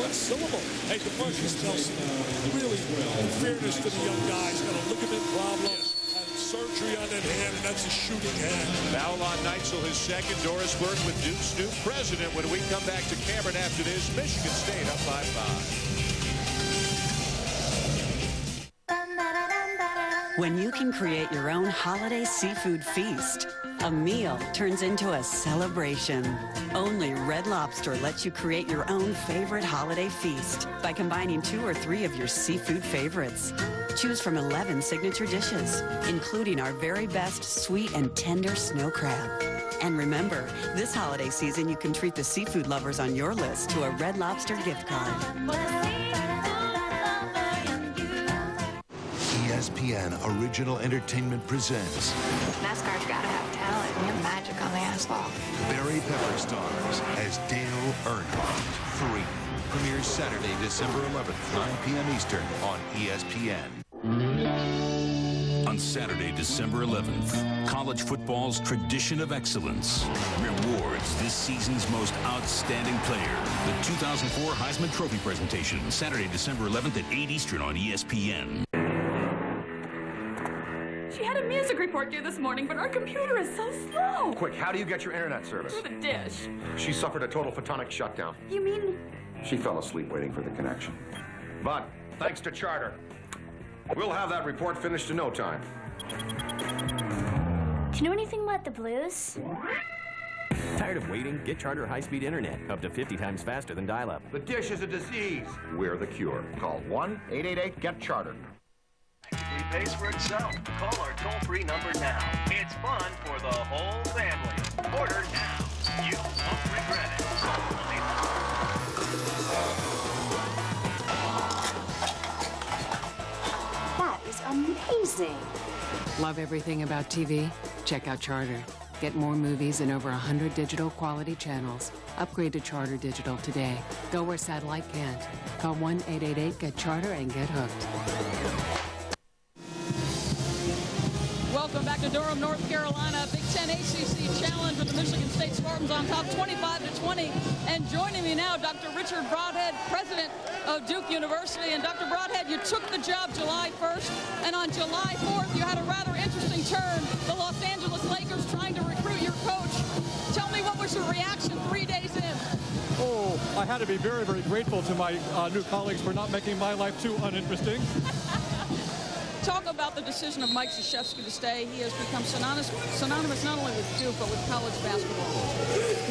one syllable. Hey, DeMarcus Nelson, really, in fairness to the young guy, he's got a ligament problem. Surgery on that hand, and that's a shooting hand. Foul on Neitzel, his second. Doris Burke with Duke's new president. When we come back to Cameron after this, Michigan State up by 5. When you can create your own holiday seafood feast, a meal turns into a celebration. Only Red Lobster lets you create your own favorite holiday feast by combining 2 or 3 of your seafood favorites. Choose from 11 signature dishes, including our very best sweet and tender snow crab. And remember, this holiday season, you can treat the seafood lovers on your list to a Red Lobster gift card. ESPN Original Entertainment presents NASCAR's got to have talent and your magic on the asphalt. Barry Pepper stars as Dale Earnhardt 3. Premieres Saturday, December 11th, 9 p.m. Eastern on ESPN. On Saturday, December 11th, college football's tradition of excellence rewards this season's most outstanding player. The 2004 Heisman Trophy presentation, Saturday, December 11th at 8 Eastern on ESPN. She had a music report due this morning, but our computer is so slow. Quick, how do you get your internet service? Through the dish. She suffered a total photonic shutdown. You mean? She fell asleep waiting for the connection. But, thanks to Charter, we'll have that report finished in no time. Do you know anything about the blues? Tired of waiting? Get Charter high-speed internet, up to 50 times faster than dial-up. The dish is a disease. We're the cure. Call 1-888-GET-CHARTER. Pays for itself. Call our toll-free number now. It's fun for the whole family. Order now. You won't regret it. That is amazing. Love everything about TV? Check out Charter. Get more movies and over 100 digital quality channels. Upgrade to Charter Digital today. Go where satellite can't. Call 1-888-GET-CHARTER and get hooked. Welcome back to Durham, North Carolina. Big Ten ACC Challenge with the Michigan State Spartans on top 25-20. And joining me now, Dr. Richard Broadhead, president of Duke University. And Dr. Broadhead, you took the job July 1st, and on July 4th, you had a rather interesting turn. The Los Angeles Lakers trying to recruit your coach. Tell me, what was your reaction 3 days in? Oh, I had to be very, very grateful to my new colleagues for not making my life too uninteresting. Talk about the decision of Mike Krzyzewski to stay. He has become synonymous not only with Duke, but with college basketball.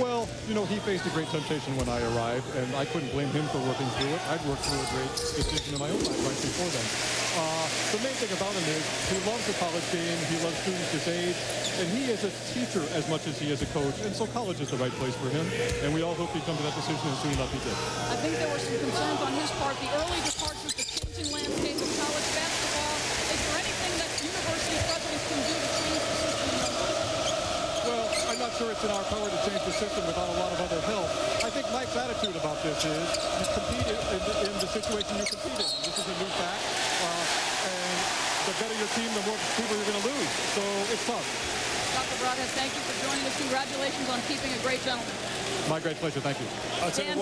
Well, you know, he faced a great temptation when I arrived, and I couldn't blame him for working through it. I'd worked through a great decision in my own life right before then. The main thing about him is he loves the college game, he loves students his age, and he is a teacher as much as he is a coach, and so college is the right place for him, and we all hope he comes to that decision, and soon enough he did. I think there were some concerns on his part, the early departures, the changing landscape of college basketball. Is there anything that university presidents can do to change the system? Well, I'm not sure it's in our power to change the system without a lot of other help. I think Mike's attitude about this is you compete in the situation you compete in. This is a new fact, and the better your team, the more people you're going to lose. So it's tough. Dr. Broadhead, thank you for joining us. Congratulations on keeping a great gentleman. My great pleasure. Thank you. I'll tell you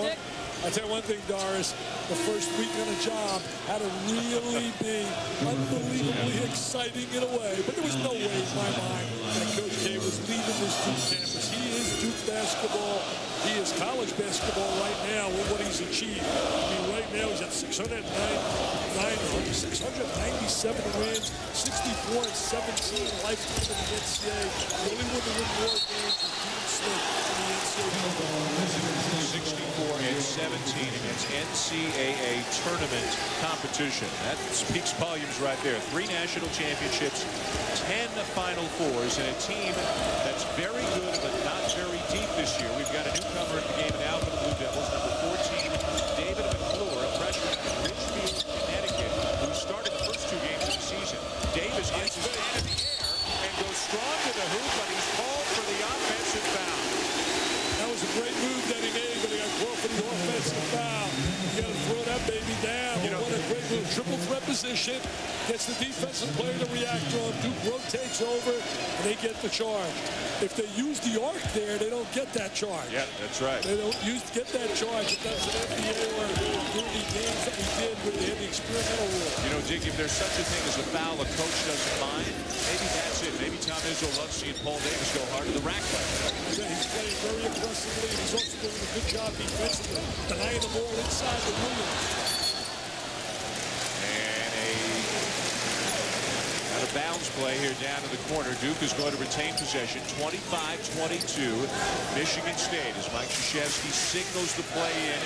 one thing, Doris. The first week on the job had to really be unbelievably exciting in a way. But there was no way in my mind that Coach K was leaving this Duke campus. He is Duke basketball. He is college basketball right now with what he's achieved. I mean, right now he's at 697 wins, 64-17 lifetime in the NCAA. The only one to win more games is Dean Smith in the NCAA. 64-17 against NCAA tournament competition. That speaks volumes right there. 3 national championships, 10 Final Fours, and a team that's very good but not very deep this year. We've got a newcomer in the game now for the Blue Devils, number 14, David McClure, a freshman from Ridgefield, Connecticut, who started the first 2 games of the season. Davis gets his hand in the air and goes strong to the hoop, but he's called for the offensive foul. That was a great move that he made, but he got called for the offensive foul. You got to throw that baby down. You know, what a great little triple threat position. Gets the defensive player to react to him. Duke rotates over, and they get the charge. If they use the arc there, they don't get that charge. Yeah, that's right. They don't get that charge. If that's an NBA or he did with the experimental rule. You know, Dick, if there's such a thing as a foul a coach doesn't mind, maybe that's it. Maybe Tom Izzo loves seeing Paul Davis go hard to the rack play. Yeah, he's playing very aggressively, and he's also doing a good job defensively, denying the ball inside the Williams. A bounce play here down in the corner. Duke is going to retain possession. 25-22. Michigan State as Mike Krzyzewski signals the play in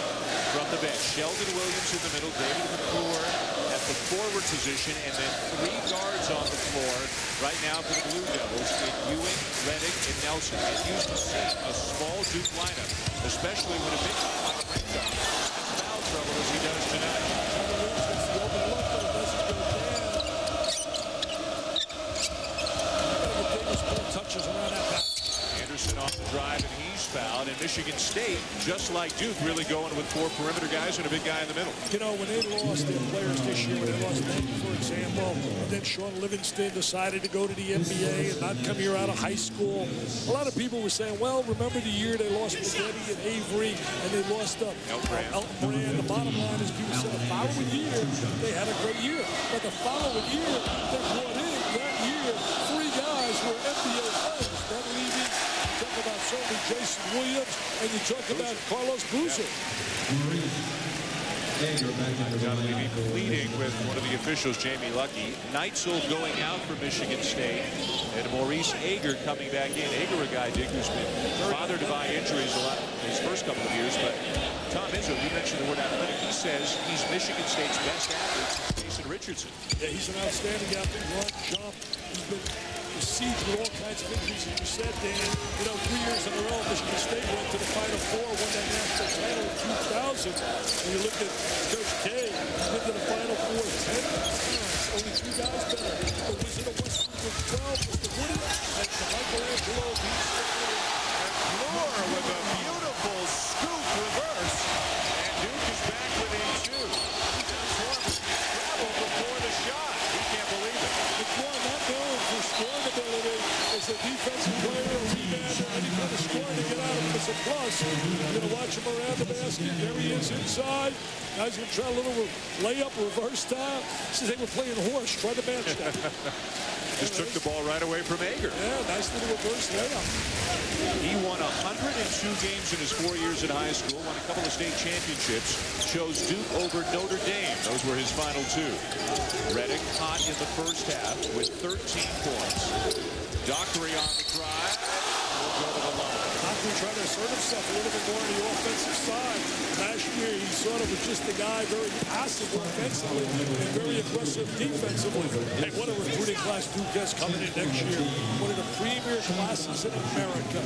from the bench. Sheldon Williams in the middle. David McClure at the forward position. And then 3 guards on the floor right now for the Blue Devils in Ewing, Reddick, and Nelson. Get used to seeing a small Duke lineup, especially when a big man like Randolph has foul trouble as he does tonight. Touches around that back. Anderson off the drive, and he's fouled. And Michigan State, just like Duke, really going with 4 perimeter guys and a big guy in the middle. You know, when they lost their players this year, when they lost Nate, for example, and then Sean Livingston decided to go to the NBA and not come here out of high school, a lot of people were saying, well, remember the year they lost Spaghetti and Avery, and they lost Elton Brand. The bottom line is people said the following year, they had a great year. But the following year, they brought in that year 3 guys who were NBA players. Ben Levy, you talk about certainly Jason Williams, and you talk about Carlos Boozer. John Levy pleading with one of the officials, Jamie Luckey. Neitzel going out for Michigan State, and Maurice Ager coming back in. Ager, a guy, Dick, who's been bothered by injuries a lot in his first couple of years. But Tom Izzo, you mentioned the word athletic. He says he's Michigan State's best athlete, Jason Richardson. Yeah, he's an outstanding athlete. Run, jump. He's been besieged with all kinds of injuries. And you said, Dan, you know, 3 years in a row, Michigan State went to the Final Four, won that national title in 2000. And you look at Coach K, he's been to the Final Four 10 times. Only 2 guys better. The Wizard of West Virginia 12, Mr. Woody, and Michelangelo. And Fleur with a beautiful scoop reverse. And Duke is back within 2. Travel before the shot. He can't believe it. McClure not known for scoring ability as a defensive player, a rebounder, any kind of scoring to get out of him as a plus. You're going to watch him around the basket. There he is inside. Guys going to try a little layup, reverse time. Says they were playing horse. Try to match that. Just took the ball right away from Ager. Yeah, nice little reverse layup. He won 102 games in his 4 years at high school, won a couple of state championships, chose Duke over Notre Dame. Those were his final 2. Reddick hot in the first half with 13 points. Dockery on the drive. Will go to the line. Dockery trying to assert himself a little bit more on the offensive side. Last year, he sort of was just a guy very passive offensively and very aggressive defensively. Hey, what a recruiting class Duke has coming in next year. One of the premier classes in America.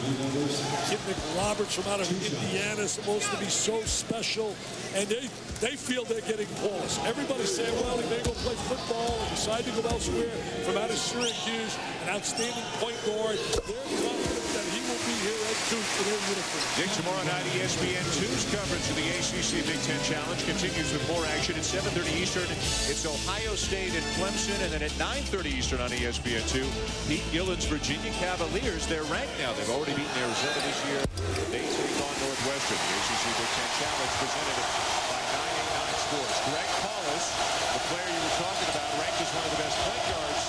Kid McRoberts from out of Indiana, supposed to be so special. And they feel they're getting Paulus. Everybody's saying, well, he may go play football and decide to go elsewhere. From out of Syracuse, an outstanding point guard. They're confident that he will be here at Duke for their uniform. Dick, tomorrow night, ESPN2's coverage of the ACC Big Ten Challenge continues with more action at 7:30 Eastern. It's Ohio State and Clemson, and then at 9:30 Eastern on ESPN2, Pete Gillen's Virginia Cavaliers. They're ranked now. They've already beaten Arizona this year. They take on Northwestern. The ACC Big Ten Challenge presented by 989 Sports. Greg Paulus, the player you were talking about, ranked as one of the best point guards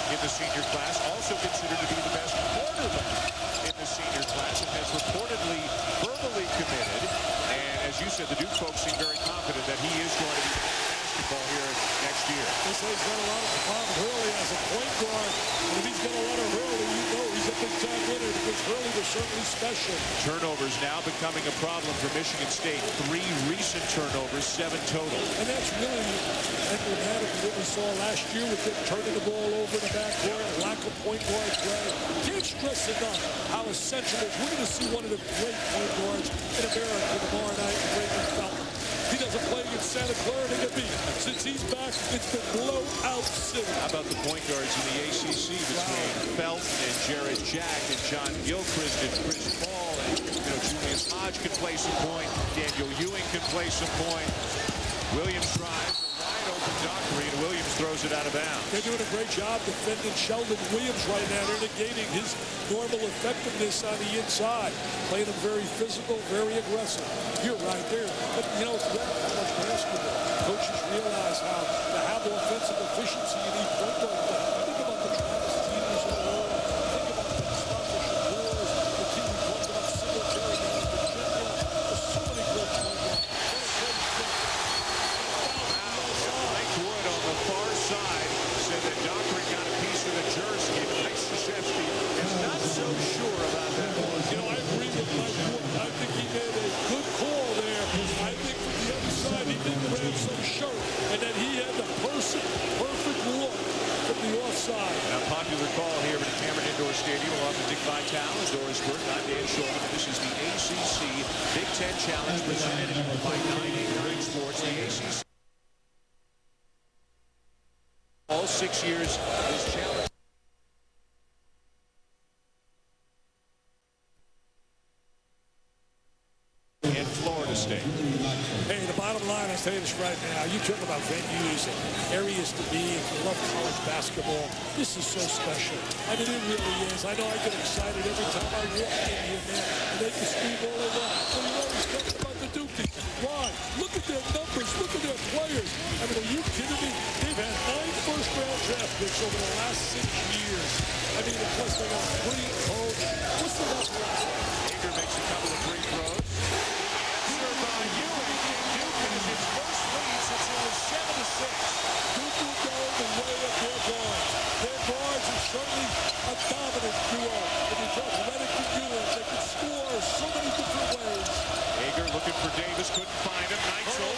in the senior class, also considered to be the best quarterback in the senior class, and has reportedly verbally committed. And as you said, the Duke folks seem very confident that he is going to be playing basketball here next year. This guy's got a lot of Bob Hurley as a point guard, and if he's got a lot of Hurley, you know he's a big-time winner because Hurley was certainly special. Turnovers now becoming a problem for Michigan State. 3 recent turnovers, 7 total. And that's really emblematic of what we saw last year with them turning the ball over in the backcourt, lack of point guard play. Can't stress enough how essential it is. We're going to see one of the great point guards in America tomorrow night, Raymond Felton. He doesn't play against Santa Clara to get beat. Since he's back, it's been blowout city. How about the point guards in the ACC between Felton and Jared Jack and John Gilchrist and Chris Paul, and Julius Hodge can play some point. Daniel Ewing can play some point. Williams drives a wide open Dockery, and Williams throws it out of bounds. They're doing a great job defending Sheldon Williams right now. They're negating his normal effectiveness on the inside. Playing him very physical, very aggressive. You're right there. But, you know, it's not much basketball. Coaches efficiency you need point guard. Think about the Travis Teeters of the world. Think about the Mustafa Shakurs, the team we talked about, Singletary down in Virginia. There's so many great point guards. Mike Wood on the far side said that Dockery got a piece of the jersey, but Mike Krzyzewski is not so sure about that one. You know, I agree with Mike Wood. I think he made a good call there. I think from the other side, he didn't grab some shirt, and then he had the perfect look from the offside. A popular call here at Cameron Indoor Stadium along with Dick Vitale and Doris Burke. I'm Dan Shulman. This is the ACC Big Ten Challenge presented by 989 Sports. The ACC. All 6 years, this challenge. And Florida State. Hey, the bottom line, I'll tell you this right now. You talk about venues and areas to be. If you love college basketball, this is so special. I mean, it really is. I know I get excited every time I walk in here, man. And they can scream all they want. But you always talk about the Dukies. Why? Look at their numbers. Look at their players. I mean, are you kidding me? They've had 9 first-round draft picks over the last 6 years. I mean, plus they got a brilliant coach. What's the last one? Hager makes a couple of free throws. His first lead since it was 7-6. Duke will go the way of their guards. Their guards are certainly a dominant duo. When you talk Redick and Ewing, they can score so many different ways. Hager looking for Davis, couldn't find him. Neitzel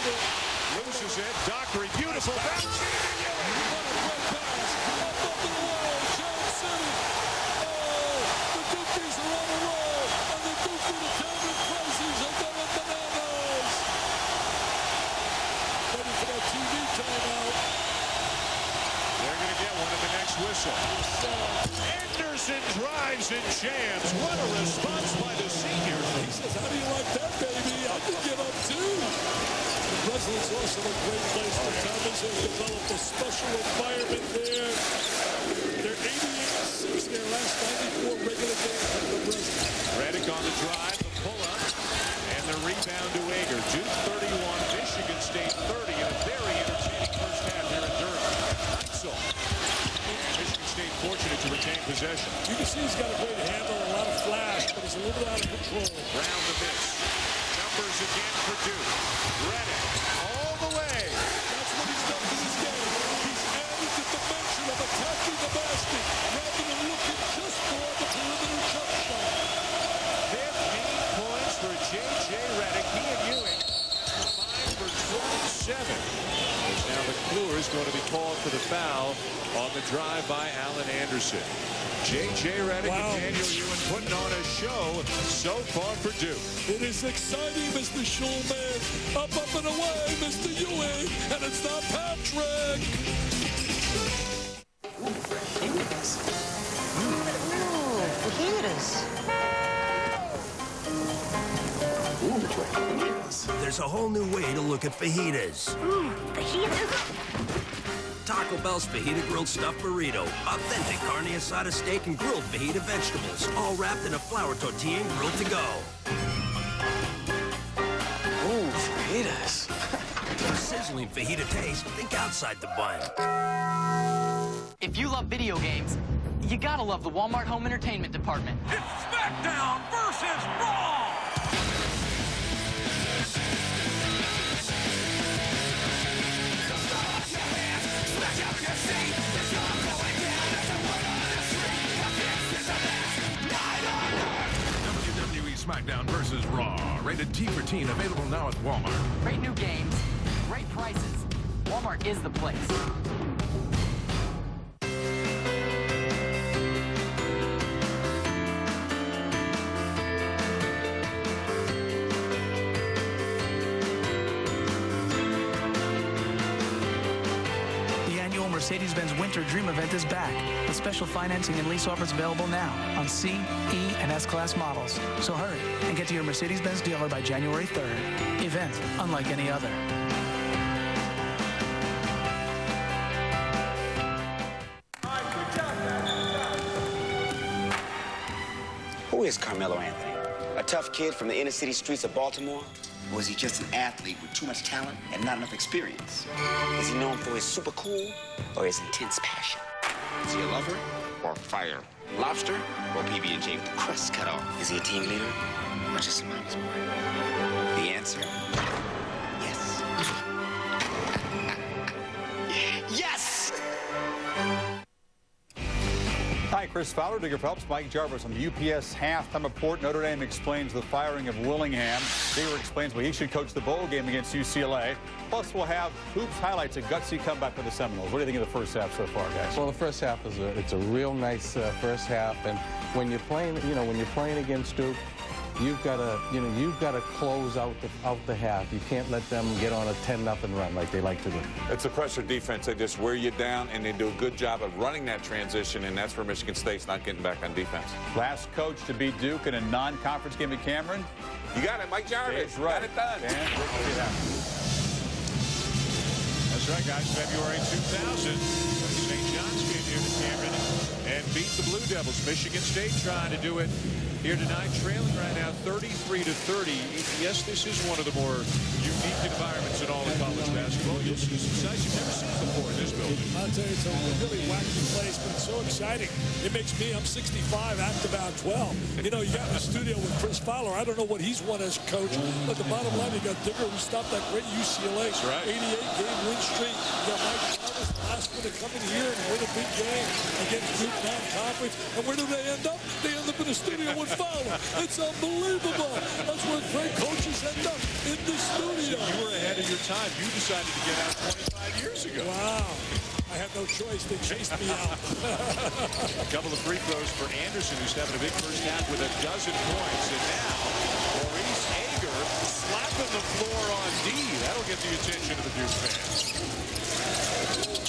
loses it. Dockery, beautiful bounce. What a great pass. Up the wall, Jones City. Oh, the Dukies are on a roll. And the Duke the Cameron Crazies are going bananas. Ready for that TV timeout. They're going to get one at the next whistle. Anderson drives and jams. What a response by the senior. He says, how do you like that, baby? I can get up, too. Breslau's also a great place for Thomas. They've developed a special environment there. They're 88-6 their last 94 regular games from the Breslau. Redick on the drive, the pull-up, and the rebound to Hager. Duke 31, Michigan State 30, and a very entertaining first half here in Durham. Neitzel. Michigan State fortunate to retain possession. You can see he's got a great handle, a lot of flash, but he's a little bit out of control. Round the miss. Numbers again for Duke. Redick all the way. That's what he's done to this game. He's added the dimension of attacking the basket rather than looking just for the perimeter jump shot. 15 points for J.J. Redick. He and Ewing 5 for 27. Now McClure is going to be called for the foul on the drive by Alan Anderson. J.J. Redick and Daniel Ewing putting on a show so far for Duke. It is exciting, Mr. Shulman. Up and away, Mr. Ewing. And it's not Patrick. Fajitas. There's a whole new way to look at fajitas. Fajitas? Taco Bell's Fajita Grilled Stuffed Burrito. Authentic carne asada steak and grilled fajita vegetables. All wrapped in a flour tortilla and grilled to go. Ooh, fajitas. For sizzling fajita taste, think outside the bun. If you love video games, you gotta love the Walmart Home Entertainment Department. It's SmackDown versus Raw! WWE SmackDown vs. Raw. Rated T for teen. Available now at Walmart. Great new games, great prices. Walmart is the place. Mercedes-Benz Winter Dream Event is back, with special financing and lease offers available now on C, E, and S-Class models. So hurry and get to your Mercedes-Benz dealer by January 3rd. Event unlike any other. Who is Carmelo Anthony? A tough kid from the inner city streets of Baltimore? Or is he just an athlete with too much talent and not enough experience? Is he known for his super cool or his intense passion? Is he a lover or fire? Lobster or PB&J with the crust cut off? Is he a team leader or just a mama's boy? The answer, yes. Yes! Hi, Chris Fowler, Digger Phelps, Mike Jarvis on the UPS halftime report. Notre Dame explains the firing of Willingham. Digger explains why he should coach the bowl game against UCLA. Plus, we'll have Hoops highlights a gutsy comeback for the Seminoles. What do you think of the first half so far, guys? Well, the first half is it's a real nice first half, and when you're playing, when you're playing against Duke, you've got to close out the half. You can't let them get on a 10-0 run like they like to do. It's a pressure defense. They just wear you down, and they do a good job of running that transition, and that's where Michigan State's not getting back on defense. Last coach to beat Duke in a non-conference game at Cameron. You got it, Mike Jarvis. Right. Got it done. That's right, guys. February 2000. St. John's came here to Cameron and beat the Blue Devils. Michigan State trying to do it here tonight, trailing right now 33-30. Yes, this is one of the more unique environments in all of college basketball. You'll see some sights you've never seen before in this building. I'll tell you, it's a really wacky place, but it's so exciting. It makes me, I'm 65, act about 12. You know, you got in the studio with Chris Fowler. I don't know what he's won as coach, but the bottom line, you got Digger, who stopped that great UCLA 88-game win streak. You got Mike Jarvis, the last one to come in here and win a big game against Duke non-conference. And where do they end up? They end up in the studio with Fowler. It's unbelievable. That's where great coaches end up, in the studio. You were ahead of your time. You decided to get out 25 years ago. Wow. I had no choice. They chased me out. A couple of free throws for Anderson, who's having a big first half with a dozen points. And now, Maurice Ager slapping the floor on D. That'll get the attention of the Duke fans.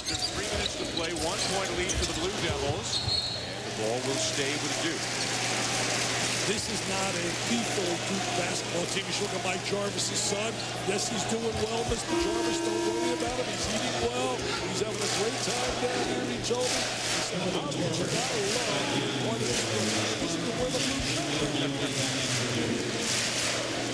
There's 3 minutes to play. 1-point lead for the Blue Devils. And the ball will stay with Duke. This is not a lethal Duke basketball team. You should look at Mike Jarvis' son. Yes, he's doing well, Mr. Jarvis. Don't worry about him. He's eating well. He's having a great time down here, he told me. He said, well, I love wanting to wear the blue shirt.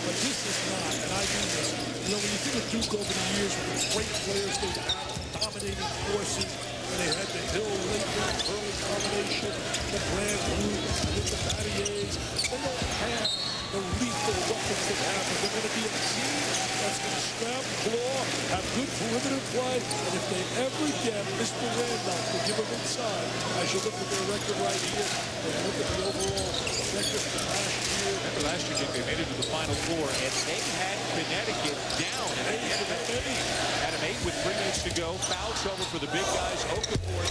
But this is not, and I do this. You know, when you think of Duke over the years, with the great players they've had, dominating forces, when they had the Hill, Lakeland, Hurley combination, the Brand Group, with the Battiers, they don't have the lethal weapons they have. But they're going to be a team that's going to scrap, claw, have good perimeter play, and if they ever get Mr. Randolph to give them inside, as you look at their record right here, and look at the overall record from last year. Remember last year, they made it to the Final Four, and they had Connecticut down. And at the end of that game, Adam 8 with 3 minutes to go. Foul trouble for the big guys. Okafor and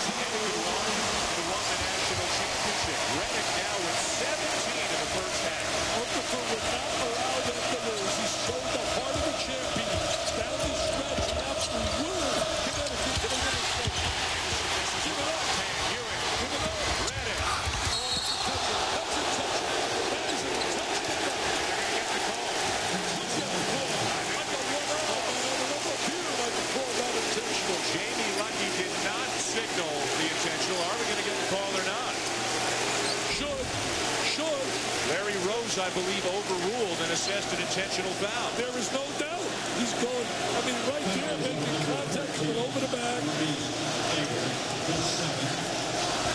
Connecticut won the national championship. Reddick now with 17 in the first half. Okafor would not allow them to lose. He showed the heart of a champion. Down the stretch, he absolutely ruled Connecticut to the winning state. Give it up. Hewitt. Give it up. Reddick. That's a touch. That is a touch. Get the call. Jamie Lucky did not signal the intentional. Are we going to get the call or not? Should. Larry Rose, I believe, overruled and assessed an intentional foul. There is no doubt. He's going, I mean, right there, making contact, coming over the bag.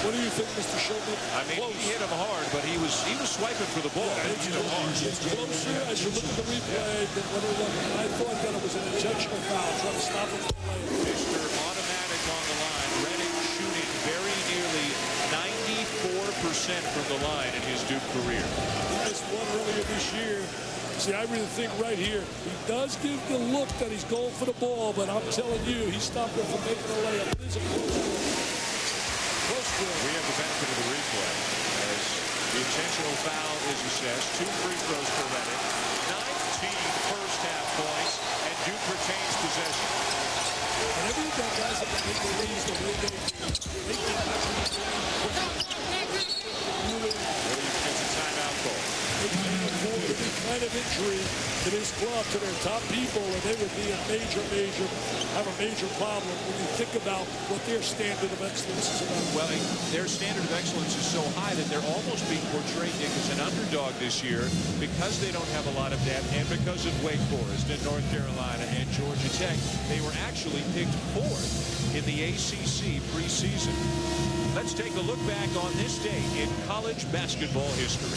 What do you think, Mr. Shulman? I mean, he hit him hard, but he was swiping for the ball. Yeah, it's closer as you look at the replay than what it was. I thought that it was an intentional foul, trying to stop him from playing. Mr. Automatic on the line. Reddick shooting very nearly 94% from the line in his Duke career. He missed one earlier this year. See, I really think right here, he does give the look that he's going for the ball, but I'm telling you, he stopped him from making a layup. It is a we have the benefit of the replay as the intentional foul is assessed. 2 free throws for Reddick. 19 first half points, and Duke retains possession. Whenever you've got guys that can make the leads the way they Williams gets a timeout call. kind of injury to this club, to their top people, and they would be have a major problem when you think about what their standard of excellence is about. Well, their standard of excellence is so high that they're almost being portrayed, Nick, as an underdog this year because they don't have a lot of depth and because of Wake Forest and North Carolina and Georgia Tech. They were actually picked 4th in the ACC preseason. Let's take a look back on this day in college basketball history.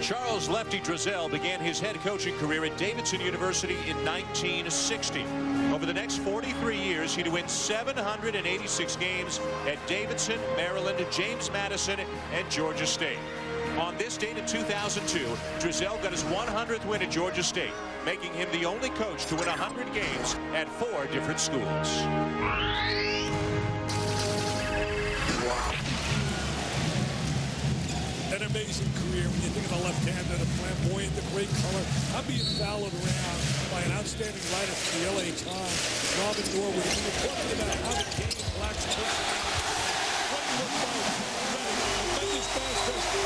Charles Lefty Driesell began his head coaching career at Davidson University in 1960. Over the next 43 years, he'd win 786 games at Davidson, Maryland, James Madison, and Georgia State. On this date in 2002, Driesell got his 100th win at Georgia State, making him the only coach to win 100 games at 4 different schools. An amazing career when you think of the left-hander, the flamboyant, the great color. I'm being followed around by an outstanding writer from the LA Times, Robin Norwood. We were talking about how the game lacks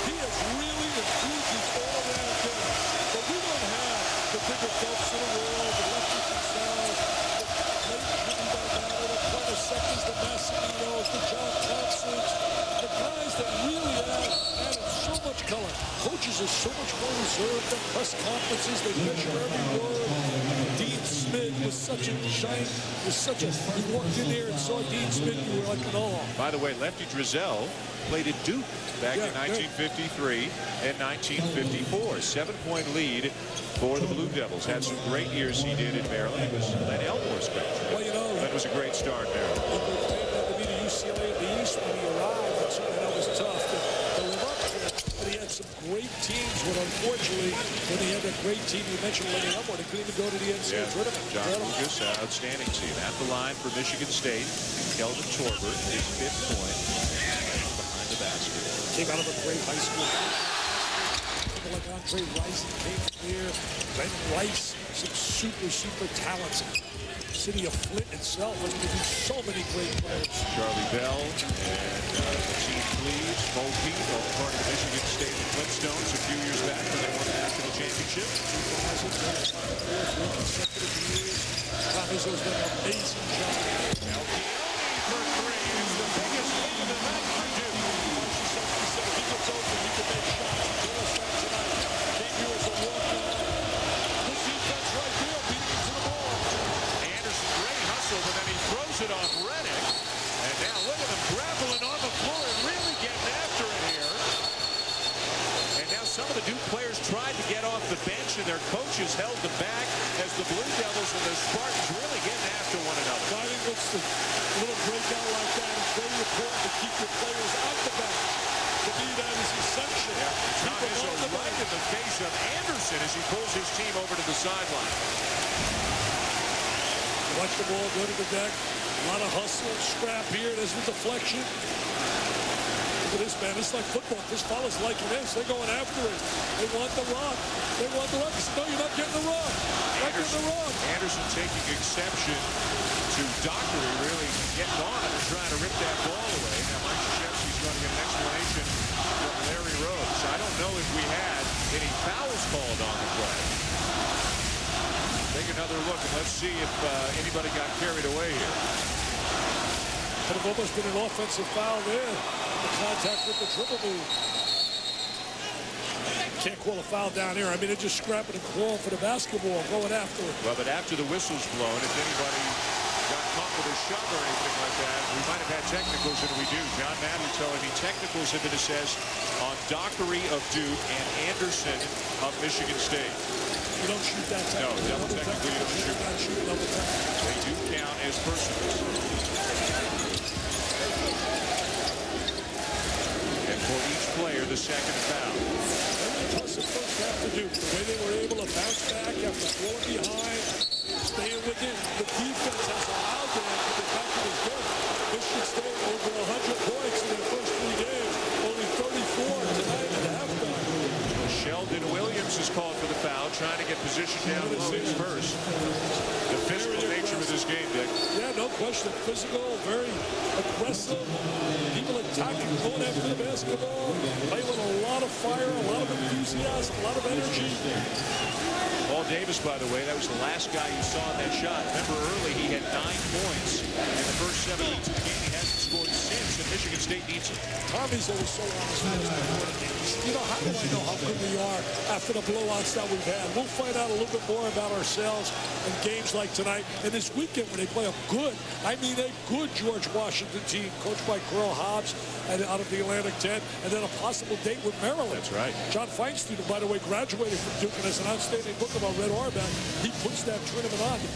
he has really improved his all-around game. But we don't have the bigger folks in the world, the lefties themselves, the late Jimmy Delgado, the Carter Seconds, the Massiminos, the John Thompsons, the guys that really have added so much color. Coaches are so much more reserved at press conferences. They measure every word. Dean Smith was such a giant, you walked in there and saw Dean Smith, you were like an awe. By the way, Lefty Driesell played at Duke back in 1953 and 1954. 7-point lead for the Blue Devils. Had some great years he did in Maryland. He was Len Elmore's coach. Well, you know, that was a great start there. To be the UCLA of the East when he arrived, and certainly that was tough to live up to. But he had some great teams, but unfortunately, when he had that great team you mentioned, Len Elmore, they couldn't even go to the NCAA tournament. John Lucas, outstanding team. At the line for Michigan State, Kelvin Torbert, his 5th point. Behind the basket. Came out of a great high school. People like Andre Rice came here. Len Rice, some super talents. City of Flint itself has produced so many great players. Charlie Bell and Steve Cleaves, Mo Pete, all part of the Michigan State Flintstones a few years back when they won the national championship. 2000, 4 consecutive years. Tom Izzo's done an amazing job. For 3 is the biggest lead of the night for Duke. He gets open, he can make shots. He does that tonight. Came here as a walk-on. Good defense right there, beating him to the ball. Anderson, great hustle, but then he throws it off Redick. And now look at them grappling on the floor and really getting after it here. And now some of the Duke players tried to get off the bench, and their coaches held them back as the Blue Devils and the Spartans really getting after one another. I think it's a little breakout like that. It's very important to keep your players out the bench. To me, that is essential. Tom Izzo right in the face of Anderson as he pulls his team over to the sideline. Watch the ball go to the deck. A lot of hustle, scrap here. There's the deflection. Look at this, man. It's like football. This fella's liking this. They're going after it. They want the rock. They want the rock. No, you're not getting the rock. Not getting the rock. Anderson taking exception to Dockery really getting on him and trying to rip that ball away. Now, Mike Krzyzewski's going to get an explanation from Larry Rhodes. I don't know if we had any fouls called on the play. Take another look and let's see if anybody got carried away here. Could have almost been an offensive foul there. The contact with the dribble move. Can't call a foul down here. I mean, they're just scrapping and clawing for the basketball, going after it. Well, but after the whistle's blown, if anybody got caught with a shove or anything like that, we might have had technicals, and we do. John Madden telling me technicals have been assessed on Dockery of Duke and Anderson of Michigan State. You don't shoot that technical. No, double technically you don't shoot. Not shoot double technical. They do count as personals. And for each player, the second foul. Impressive first half to Duke. The way they were able to bounce back after falling behind, staying within. The defense has allowed them to get back to this game. Michigan State over 100 points in their first 3 games. Only 34 tonight at halftime. Sheldon Williams is called for the foul, trying to to get positioned down low first. The physical nature of this game, Dick. Yeah, no question. Physical, very aggressive. People attacking, going after the basketball, playing with a lot of fire, a lot of enthusiasm, a lot of energy. Paul Davis, by the way, that was the last guy you saw in that shot. Remember early, he had 9 points in the first 7 minutes of the game. He hasn't scored since, and Michigan State needs it. Tommy's always so honest with us. You know, how do I know how good we are after the blowouts that we've had? We'll find out a little bit more about ourselves in games like tonight and this weekend when they play a good, I mean a good George Washington team, coached by Carl Hobbs out of the Atlantic 10, and then a possible date with Maryland. That's right. John Feinstein, by the way, graduated from Duke and has an outstanding book about Red Auerbach. He puts that tournament on, the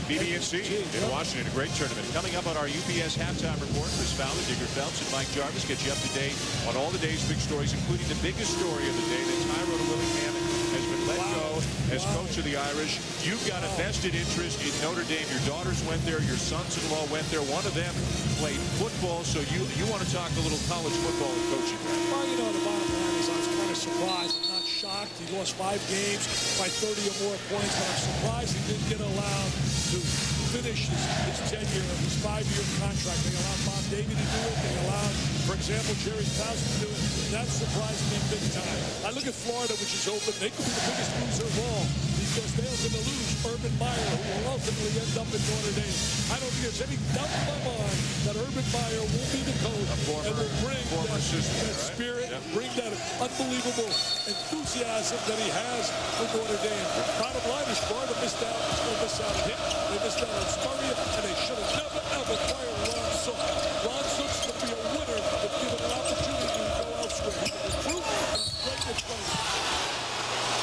BB&C in Washington, a great tournament. Coming up on our UPS halftime report, Chris Fowler, Digger Phelps, and Mike Jarvis get you up to date on all the day's big stories, including the biggest story of the day, that Tyrone Willingham has been let go as coach of the Irish. You've got a vested interest in Notre Dame. Your daughters went there. Your sons-in-law went there. One of them played football, so you want to talk a little college football and coaching. Well, you know, the bottom line is I was kind of surprised. I'm not shocked. He lost 5 games by 30 or more points, but I'm surprised he didn't get allowed to finish his tenure of his 5-year contract. They allowed Bob Davey to do it. They allowed, for example, Jerry Towson to do it. That surprised me big time. I look at Florida, which is open. They could be the biggest loser of all because they're going to lose Urban Meyer, who will ultimately end up in Notre Dame. I don't think there's any doubt in my mind that Urban Meyer will be the coach and will bring that spirit, bring that unbelievable enthusiasm that he has for Notre Dame. Bottom line is Florida missed out. They missed out on him. They missed out on Spurrier, and they should have never, ever fired Ron Zook. Ron Zook's going to be a winner if given an opportunity to go elsewhere. He can recruit and play with players.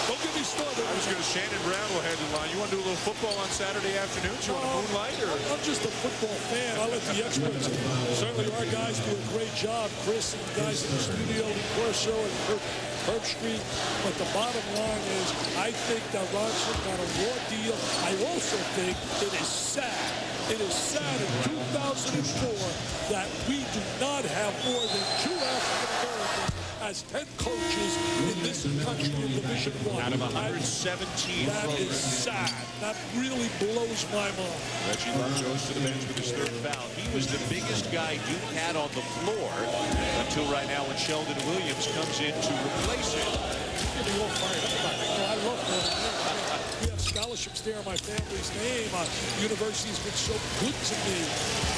Don't get me started. I was going to Shannon Brown will head the line. You want to do a little football on Saturday afternoons? You want to moonlight? Or? I'm just a football fan. I'll let the experts. Certainly our guys do a great job. Chris and the guys in the studio, Corso and Herb Street. But the bottom line is, I think that Ron Zook got a raw deal. I also think it is sad. It is sad in 2004 that we do not have more than 2 African Americans as head coaches in this country in Division I. Out of 117. That is sad. That really blows my mind. Reggie Love goes to the bench with his 3rd foul. He was the biggest guy Duke had on the floor until right now when Sheldon Williams comes in to replace him. Getting all fired up about it. I love that. We have scholarships there in my family's name. University's been so good to me.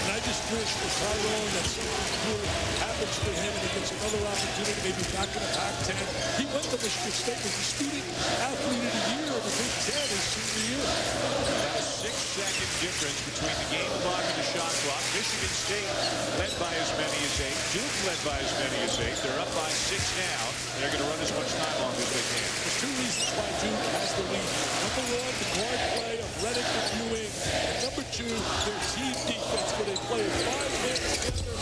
And I just wish for Tyrone that something good happens to him and he gets another opportunity, maybe back in the Pac-10. He went to Michigan State as the student athlete of the year in the Big Ten his senior year. About a 6-second difference between the game clock and the shot clock. Michigan State led by as many as 8. Duke led by as many as 8. They're up by 6 now. They're going to run as much time on as they can. There's 2 reasons why Duke has the lead. Number 1, the guard play of Reddick and Ewing. And number 2, their team defense, where they play 5 men together.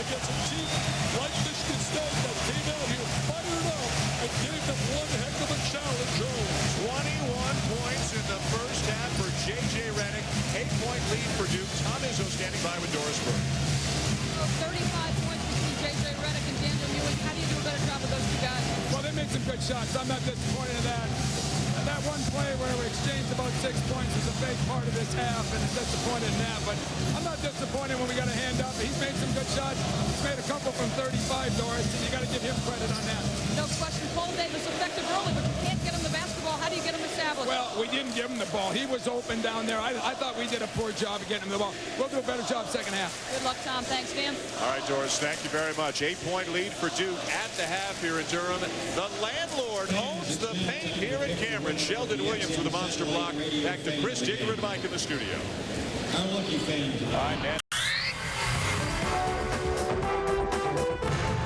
Against a team like Michigan State that came out here fired up and gave them one heck of a challenge. 21 points in the first half for J.J. Redick. 8-point lead for Duke. Tom Izzo standing by with Doris Burke. 35 points between J.J. Redick and Daniel Ewing. How do you do a better job with those 2 guys? Well, they made some good shots. I'm not disappointed in that. That one play where we exchanged about 6 points is a big part of this half, and I'm disappointed in that. But I'm not disappointed when we got a hand up. He's made some good shots. He's made a couple from 35, Doris, and you got to give him credit on that. No question. Paul Davis effective early, but you can't get him the basketball. How do you get him established? Well, we didn't give him the ball. He was open down there. I thought we did a poor job of getting him the ball. We'll do a better job second half. Good luck, Tom. Thanks, Dan. All right, Doris, thank you very much. 8-point lead for Duke at the half here in Durham. The landlord owns the paint here in Cameron. Sheldon Williams with a monster block. Back to Chris, Digger, and Mike in the studio. Our lucky fan. All right, man.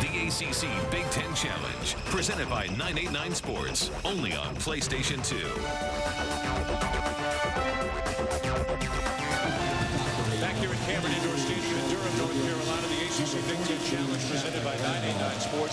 The ACC Big Ten Challenge, presented by 989 Sports, only on PlayStation 2. Back here at Cameron Indoor Stadium in Durham, North Carolina, the ACC Big Ten Challenge presented by 989 Sports.